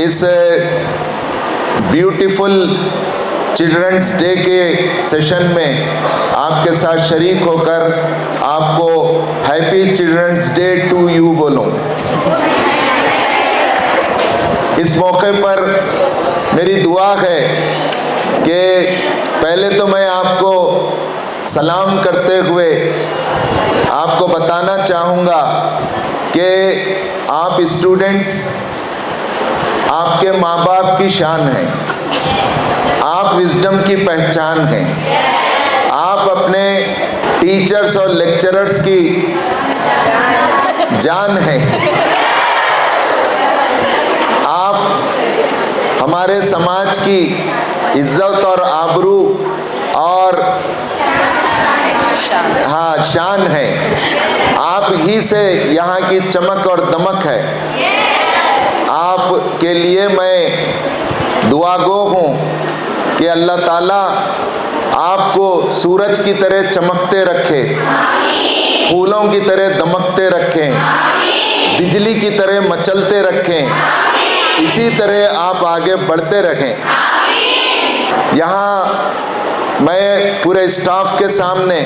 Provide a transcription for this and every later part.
इस beautiful children's day के session में आपके साथ शरीक होकर आपको happy children's day to you बोलूं। इस मौके पर मेरी दुआ है कि पहले तो मैं आपको सलाम करते हुए आपको बताना चाहूँगा कि आप स्टूडेंट्स आपके माँ बाप की शान हैं, आप विजडम की पहचान हैं, आप अपने टीचर्स और लेक्चरर्स की जान हैं, आप हमारे समाज की इज्जत और आबरू और शान है। आप ही से यहाँ की चमक और दमक है। आपके लिए मैं दुआगो हूँ कि अल्लाह ताला आपको सूरज की तरह चमकते रखे, फूलों की तरह दमकते रखें, बिजली की तरह मचलते रखें, इसी तरह आप आगे बढ़ते रहें। यहाँ मैं पूरे स्टाफ के सामने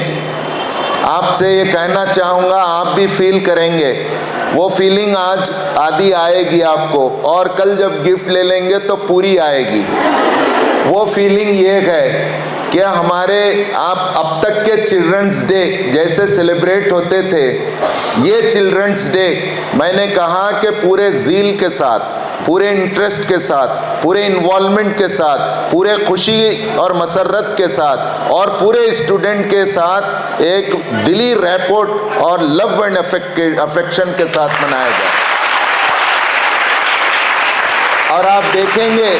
आपसे ये कहना चाहूँगा, आप भी फील करेंगे, वो फीलिंग आज आधी आएगी आपको, और कल जब गिफ्ट ले लेंगे तो पूरी आएगी। वो फीलिंग ये है कि हमारे आप अब तक के चिल्ड्रंस डे जैसे सेलिब्रेट होते थे, ये चिल्ड्रंस डे मैंने कहा कि पूरे ज़ील के साथ, पूरे इंटरेस्ट के साथ, पूरे इन्वॉल्वमेंट के साथ, पूरे खुशी और मसरत के साथ और पूरे स्टूडेंट के साथ एक दिली रैपोर्ट और लव एंड अफेक्शन के साथ मनाया जाए। और आप देखेंगे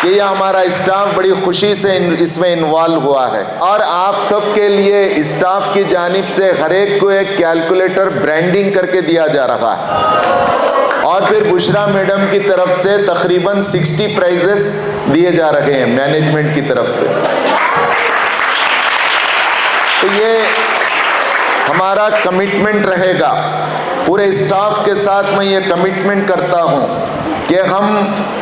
कि यह हमारा स्टाफ बड़ी खुशी से इसमें इन्वॉल्व हुआ है। और आप सबके लिए स्टाफ की जानिब से हर एक को एक कैलकुलेटर ब्रांडिंग करके दिया जा रहा है, और फिर बुशरा मैडम की तरफ से तकरीबन 60 प्राइजेस दिए जा रहे हैं मैनेजमेंट की तरफ से। तो ये हमारा कमिटमेंट रहेगा, पूरे स्टाफ के साथ मैं ये कमिटमेंट करता हूँ कि हम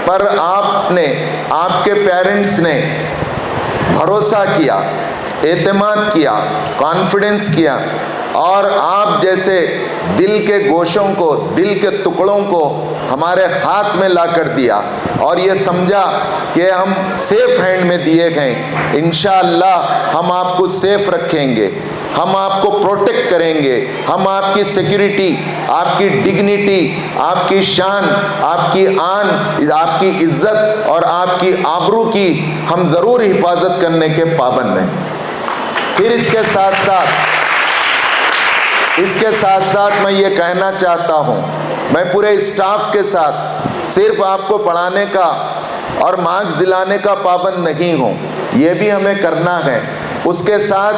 पर आपने, आपके पेरेंट्स ने भरोसा किया, एतमाद किया, कॉन्फिडेंस किया, और आप जैसे दिल के गोशों को, दिल के टुकड़ों को हमारे हाथ में ला कर दिया, और ये समझा कि हम सेफ हैंड में दिए हैं। इंशाअल्लाह हम आपको सेफ रखेंगे, हम आपको प्रोटेक्ट करेंगे, हम आपकी सिक्योरिटी, आपकी डिग्निटी, आपकी शान, आपकी आन, आपकी इज्जत और आपकी आबरू की हम ज़रूर हिफाजत करने के पाबंद हैं। फिर इसके साथ साथ मैं ये कहना चाहता हूँ, मैं पूरे स्टाफ के साथ सिर्फ आपको पढ़ाने का और मार्क्स दिलाने का पाबंद नहीं हूँ, ये भी हमें करना है। उसके साथ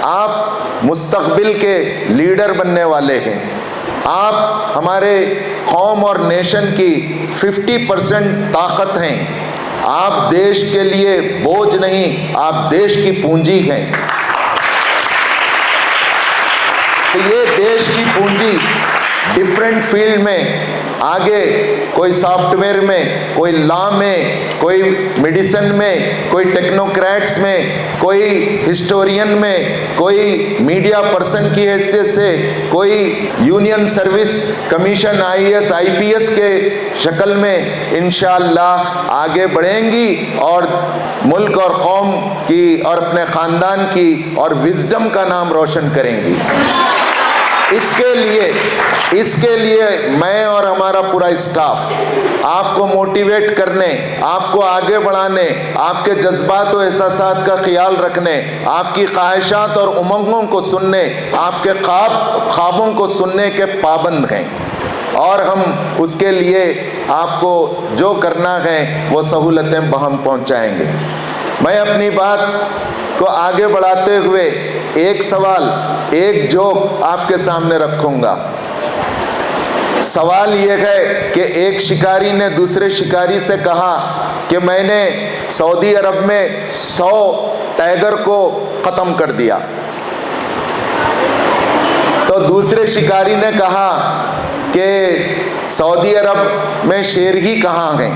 आप मुस्तकबिल के लीडर बनने वाले हैं। आप हमारे कौम और नेशन की 50% ताकत हैं। आप देश के लिए बोझ नहीं, आप देश की पूंजी हैं। तो ये देश की पूंजी डिफरेंट फील्ड में आगे, कोई सॉफ्टवेयर में, कोई लॉ में, कोई मेडिसिन में, कोई टेक्नोक्रेट्स में, कोई हिस्टोरियन में, कोई मीडिया पर्सन की हैसियत से, कोई union service commission IAS IPS के शक्ल में इंशाअल्लाह आगे बढ़ेंगी और मुल्क और कौम की और अपने ख़ानदान की और विजडम का नाम रोशन करेंगी। इसके लिए मैं और हमारा पूरा स्टाफ आपको मोटिवेट करने, आपको आगे बढ़ाने, आपके जज्बात और एहसासात का ख्याल रखने, आपकी ख्वाहिशात और उमंगों को सुनने, आपके ख्वाबों को सुनने के पाबंद हैं, और हम उसके लिए आपको जो करना है वो सहूलतें बहम पहुंचाएंगे। मैं अपनी बात को आगे बढ़ाते हुए एक सवाल, एक जोक आपके सामने रखूंगा। सवाल ये है कि एक शिकारी ने दूसरे शिकारी से कहा कि मैंने सऊदी अरब में 100 टाइगर को ख़त्म कर दिया। तो दूसरे शिकारी ने कहा कि सऊदी अरब में शेर ही कहाँ हैं?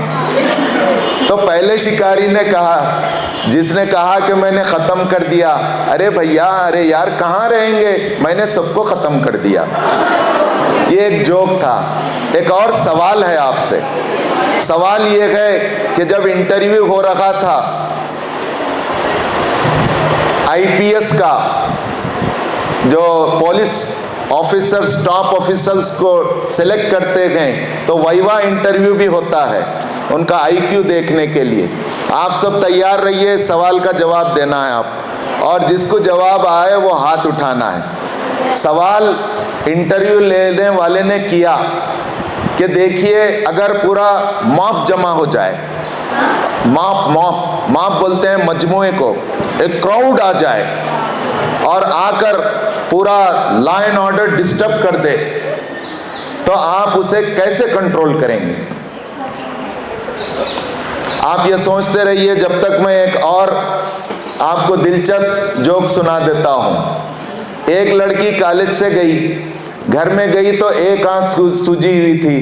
तो पहले शिकारी ने कहा, जिसने कहा कि मैंने ख़त्म कर दिया, अरे भैया, अरे यार, कहाँ रहेंगे, मैंने सबको ख़त्म कर दिया। ये एक जोक था। एक और सवाल है आपसे। सवाल ये है कि जब इंटरव्यू हो रहा था आईपीएस का, जो पुलिस ऑफिसर्स, टॉप ऑफिसर्स को सेलेक्ट करते गए, तो वाइवा इंटरव्यू भी होता है उनका आईक्यू देखने के लिए। आप सब तैयार रहिए, सवाल का जवाब देना है आप, और जिसको जवाब आए वो हाथ उठाना है। सवाल इंटरव्यू लेने वाले ने किया कि देखिए, अगर पूरा मॉब जमा हो जाए, मॉब बोलते हैं मजमुए को, एक क्राउड आ जाए और आकर पूरा लॉ एंड ऑर्डर डिस्टर्ब कर दे, तो आप उसे कैसे कंट्रोल करेंगे? आप ये सोचते रहिए जब तक मैं एक और आपको दिलचस्प जोक सुना देता हूँ। एक लड़की कॉलेज से गई, घर में गई तो एक आंख सूजी हुई थी।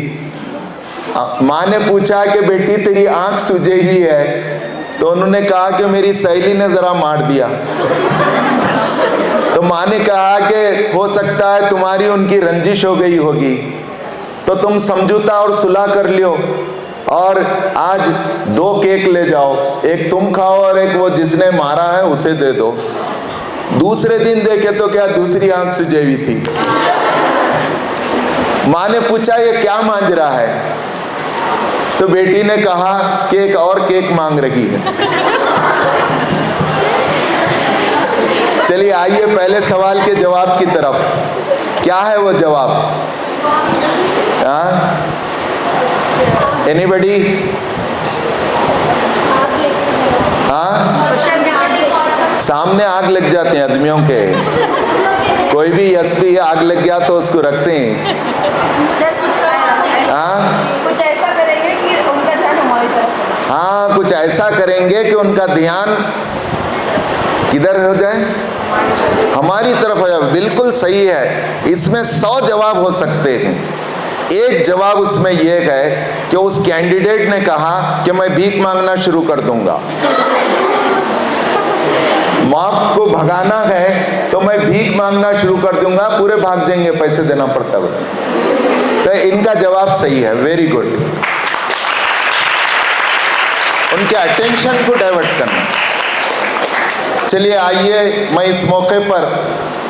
माँ ने पूछा कि बेटी तेरी आंख सूजी हुई है? तो उन्होंने कहा कि मेरी सहेली ने ज़रा मार दिया। तो माँ ने कहा कि हो सकता है तुम्हारी उनकी रंजिश हो गई होगी, तो तुम समझौता और सुलह कर लियो और आज 2 केक ले जाओ, एक तुम खाओ और एक वो जिसने मारा है उसे दे दो। दूसरे दिन देखे तो क्या दूसरी आंख सूजी हुई थी। माँ ने पूछा ये क्या मांझ रहा है? तो बेटी ने कहा कि एक और केक मांग रही है। चलिए आइए पहले सवाल के जवाब की तरफ। क्या है वो जवाब? एनीबडी? सामने आग लग जाते हैं आदमियों के। कोई भी एसपी आग लग गया तो उसको रखते हैं। कुछ ऐसा करेंगे कि उनका ध्यान हमारी तरफ। हाँ, कुछ ऐसा करेंगे कि उनका ध्यान किधर हो जाए? हमारी तरफ हो जाए। बिल्कुल सही है। इसमें 100 जवाब हो सकते हैं। एक जवाब उसमें यह है कि उस कैंडिडेट ने कहा कि मैं भीख मांगना शुरू कर दूंगा। मॉब को भगाना है तो मैं भीख मांगना शुरू कर दूंगा, पूरे भाग जाएंगे पैसे देना पड़ता है। तो इनका जवाब सही है। Very good. उनके अटेंशन को डाइवर्ट करना। चलिए आइए, मैं इस मौके पर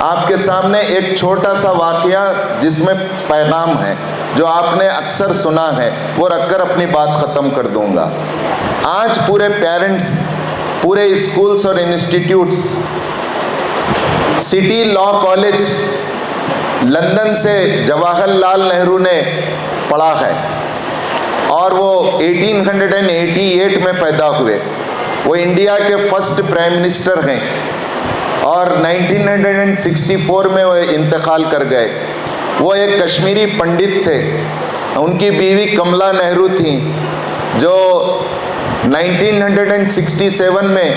आपके सामने एक छोटा सा वाकया जिसमें पैगाम है, जो आपने अक्सर सुना है, वो रखकर अपनी बात ख़त्म कर दूंगा। आज पूरे पेरेंट्स, पूरे स्कूल्स और institutes, city law college London से जवाहरलाल नेहरू ने पढ़ा है और वो 1888 में पैदा हुए। वो इंडिया के फर्स्ट प्राइम मिनिस्टर हैं और 1964 में वो इंतकाल कर गए। वो एक कश्मीरी पंडित थे। उनकी बीवी कमला नेहरू थी, जो 1967 में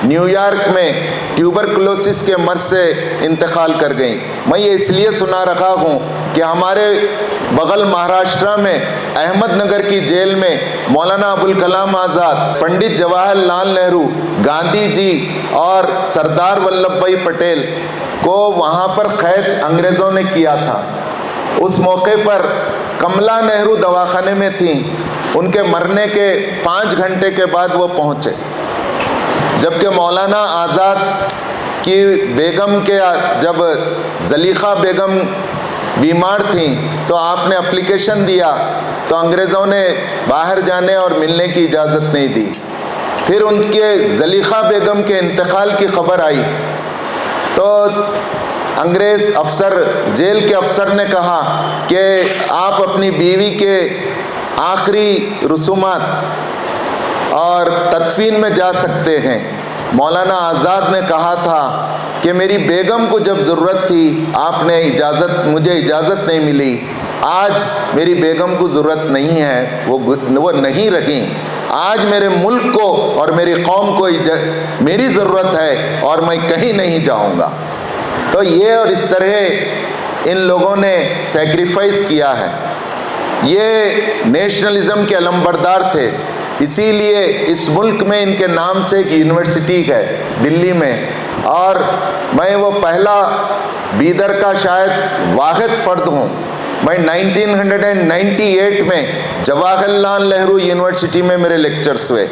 न्यूयॉर्क में ट्यूबरकुलोसिस के मर्ज से इंतकाल कर गई। मैं ये इसलिए सुना रखा हूँ कि हमारे बगल महाराष्ट्र में अहमदनगर की जेल में मौलाना अबुल कलाम आज़ाद, पंडित जवाहरलाल नेहरू, गांधी जी और सरदार वल्लभ भाई पटेल को वहाँ पर कैद अंग्रेज़ों ने किया था। उस मौके पर कमला नेहरू दवाखाने में थी। उनके मरने के 5 घंटे के बाद वो पहुँचे, जबकि मौलाना आज़ाद की बेगम के, जब ज़लीख़ा बेगम बीमार थी तो आपने एप्लीकेशन दिया तो अंग्रेज़ों ने बाहर जाने और मिलने की इजाज़त नहीं दी। फिर उनके ज़लीख़ा बेगम के इंतकाल की खबर आई तो अंग्रेज़ अफसर, जेल के अफसर ने कहा कि आप अपनी बीवी के आखिरी रसूमात और तदफीन में जा सकते हैं। मौलाना आज़ाद ने कहा था कि मेरी बेगम को जब ज़रूरत थी आपने मुझे इजाज़त नहीं मिली। आज मेरी बेगम को ज़रूरत नहीं है, वो नहीं रही। आज मेरे मुल्क को और मेरी कौम को मेरी ज़रूरत है और मैं कहीं नहीं जाऊंगा। तो ये और इस तरह इन लोगों ने सेक्रीफाइस किया है। ये नेशनलिज्म के अलंबरदार थे, इसीलिए इस मुल्क में इनके नाम से एक यूनिवर्सिटी है दिल्ली में, और मैं वो पहला बीदर का शायद वाहिद फ़र्द हूँ। मैं 1998 में जवाहरलाल नेहरू यूनिवर्सिटी में मेरे लेक्चर्स हुए।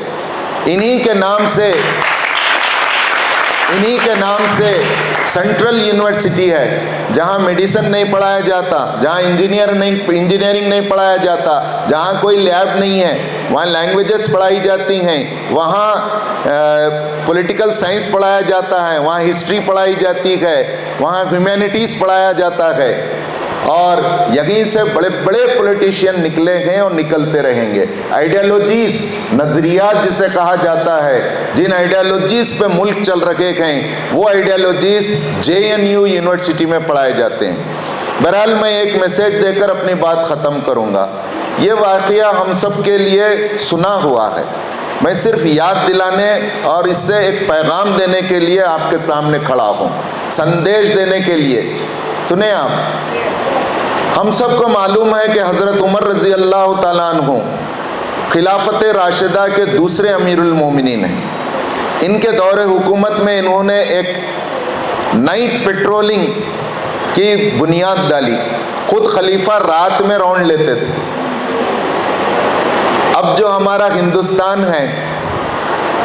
इन्हीं के नाम से सेंट्रल यूनिवर्सिटी है, जहाँ मेडिसिन नहीं पढ़ाया जाता, जहाँ इंजीनियरिंग नहीं पढ़ाया जाता, जहाँ कोई लैब नहीं है, वहाँ लैंग्वेजेस पढ़ाई जाती हैं, वहाँ पॉलिटिकल साइंस पढ़ाया जाता है, वहाँ हिस्ट्री पढ़ाई जाती है, वहाँ ह्यूमैनिटीज़ पढ़ाया जाता है, और यहीं से बड़े बड़े पॉलिटिशियन निकले हैं और निकलते रहेंगे। आइडियोलॉजीज़, नज़रियात जिसे कहा जाता है, जिन आइडियोलॉजीज़ पे मुल्क चल रखे हैं, वो आइडियोलॉजीज़ JNU यूनिवर्सिटी में पढ़ाए जाते हैं। बहरहाल मैं एक मैसेज देकर अपनी बात ख़त्म करूँगा। ये वाक़या हम सब के लिए सुना हुआ है, मैं सिर्फ याद दिलाने और इससे एक पैगाम देने के लिए आपके सामने खड़ा हूँ, संदेश देने के लिए। सुने आप, हम सबको मालूम है कि हज़रत उमर रज़ी अल्लाह ताला अन्हु खिलाफत राशिदा के दूसरे अमीरुल मोमिनीन हैं। इनके दौरे हुकूमत में इन्होंने एक नाइट पेट्रोलिंग की बुनियाद डाली। खुद खलीफा रात में राउंड लेते थे। अब जो हमारा हिंदुस्तान है,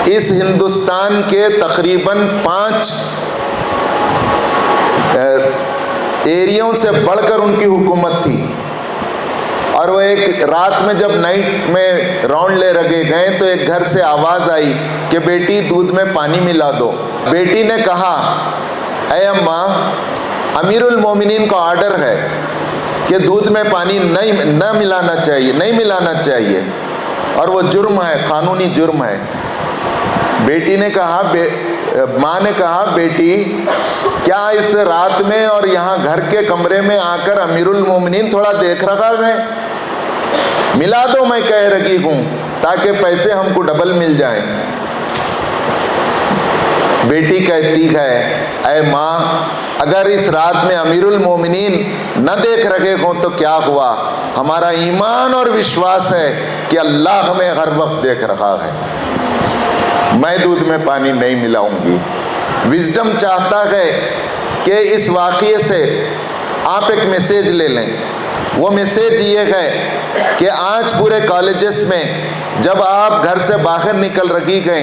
इस हिंदुस्तान के तकरीबन 5 एरियों से बढ़कर उनकी हुकूमत थी, और वो एक रात में जब नाइट में राउंड ले रखे गए तो एक घर से आवाज़ आई कि बेटी दूध में पानी मिला दो। बेटी ने कहा, ऐ अम्मा, अमीरुल मोमिनीन का ऑर्डर है कि दूध में पानी नहीं मिलाना चाहिए, और वो जुर्म है, कानूनी जुर्म है। बेटी ने कहा, माँ ने कहा, बेटी क्या इस रात में और यहाँ घर के कमरे में आकर अमीरुल मोमिनीन थोड़ा देख रखा है? मिला दो, मैं कह रही हूँ, ताकि पैसे हमको डबल मिल जाएं। बेटी कहती है, ऐ माँ, अगर इस रात में अमीरुल मोमिनीन न देख रखे हो तो क्या हुआ? हमारा ईमान और विश्वास है कि अल्लाह हमें हर वक्त देख रहा है। मैं दूध में पानी नहीं मिलाऊंगी। विजडम चाहता है कि इस वाक़ये से आप एक मैसेज ले लें। वो मैसेज ये है कि आज पूरे कॉलेजेस में जब आप घर से बाहर निकल रखी गए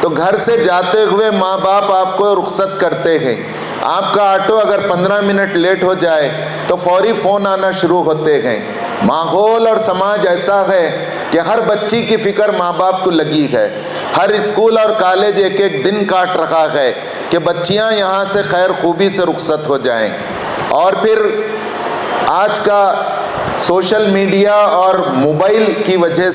तो घर से जाते हुए माँ बाप आपको रुख्सत करते हैं। आपका ऑटो अगर 15 मिनट लेट हो जाए तो फौरी फ़ोन आना शुरू होते हैं। माहौल और समाज ऐसा है कि हर बच्ची की फ़िक्र माँ बाप को लगी है। हर स्कूल और कॉलेज एक एक दिन काट रखा है कि बच्चियाँ यहाँ से खैर खूबी से रुख्सत हो जाएं। और फिर आज का सोशल मीडिया और मोबाइल की वजह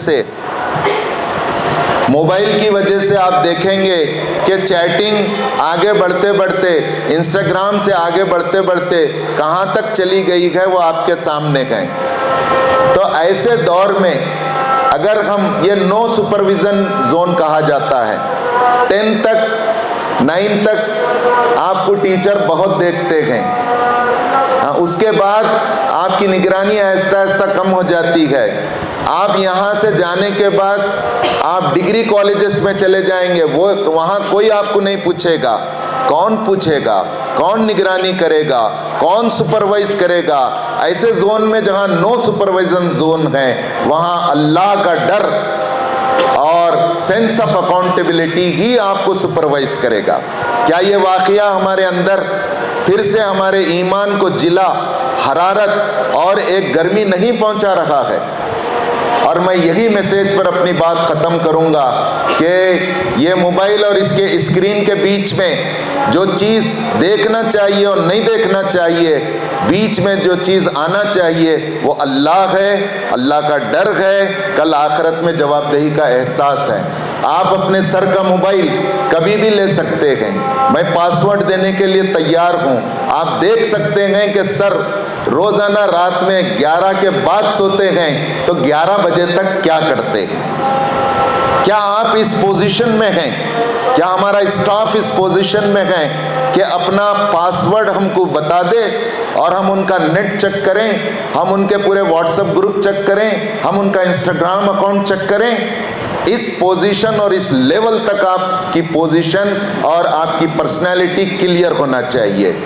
से आप देखेंगे कि चैटिंग आगे बढ़ते बढ़ते, इंस्टाग्राम से आगे बढ़ते बढ़ते कहाँ तक चली गई है वो आपके सामने है। तो ऐसे दौर में अगर हम, ये नो सुपरविज़न जोन कहा जाता है, 10 तक 9 तक आपको टीचर बहुत देखते हैं। उसके बाद आपकी निगरानी आहिस्ता आहिस्ता कम हो जाती है। आप यहाँ से जाने के बाद आप डिग्री कॉलेजेस में चले जाएंगे, वो वहाँ कोई आपको नहीं पूछेगा। कौन पूछेगा? कौन निगरानी करेगा? कौन सुपरवाइज करेगा? ऐसे जोन में जहाँ नो सुपरविजन जोन है, वहाँ अल्लाह का डर और सेंस ऑफ अकाउंटेबिलिटी ही आपको सुपरवाइज करेगा। क्या ये वाक़या हमारे अंदर फिर से हमारे ईमान को जिला, हरारत और एक गर्मी नहीं पहुंचा रहा है? और मैं यही मैसेज पर अपनी बात ख़त्म करूंगा कि ये मोबाइल और इसके स्क्रीन के बीच में जो चीज़ देखना चाहिए और नहीं देखना चाहिए, बीच में जो चीज़ आना चाहिए वो अल्लाह है, अल्लाह का डर है, कल आखिरत में जवाबदेही का एहसास है। आप अपने सर का मोबाइल कभी भी ले सकते हैं, मैं पासवर्ड देने के लिए तैयार हूँ। आप देख सकते हैं कि सर रोज़ाना रात में 11 के बाद सोते हैं तो 11 बजे तक क्या करते हैं। क्या आप इस पोजीशन में हैं? क्या हमारा स्टाफ इस पोजीशन में है कि अपना पासवर्ड हमको बता दे और हम उनका नेट चेक करें, हम उनके पूरे व्हाट्सएप ग्रुप चेक करें, हम उनका इंस्टाग्राम अकाउंट चेक करें। इस पोजीशन और इस लेवल तक आपकी पोजीशन और आपकी पर्सनालिटी क्लियर होना चाहिए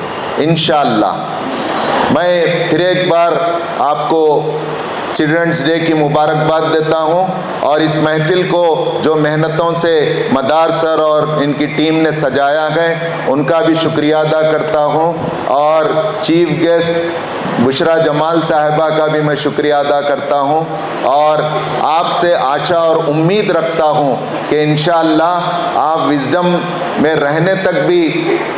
इंशाअल्लाह। मैं फिर एक बार आपको चिल्ड्रंस डे की मुबारकबाद देता हूं और इस महफिल को जो मेहनतों से मदार सर और इनकी टीम ने सजाया है उनका भी शुक्रिया अदा करता हूं और चीफ गेस्ट बुशरा जमाल साहिबा का भी मैं शुक्रिया अदा करता हूं और आपसे आशा और उम्मीद रखता हूं कि इंशाअल्लाह आप विजडम में रहने तक भी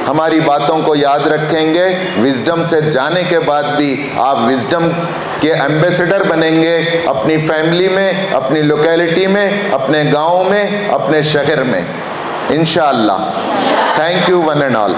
हमारी बातों को याद रखेंगे, विजडम से जाने के बाद भी आप विजडम के एम्बेसडर बनेंगे अपनी फैमिली में, अपनी लोकेलिटी में, अपने गांव में, अपने शहर में इंशाअल्लाह। Thank you one and all.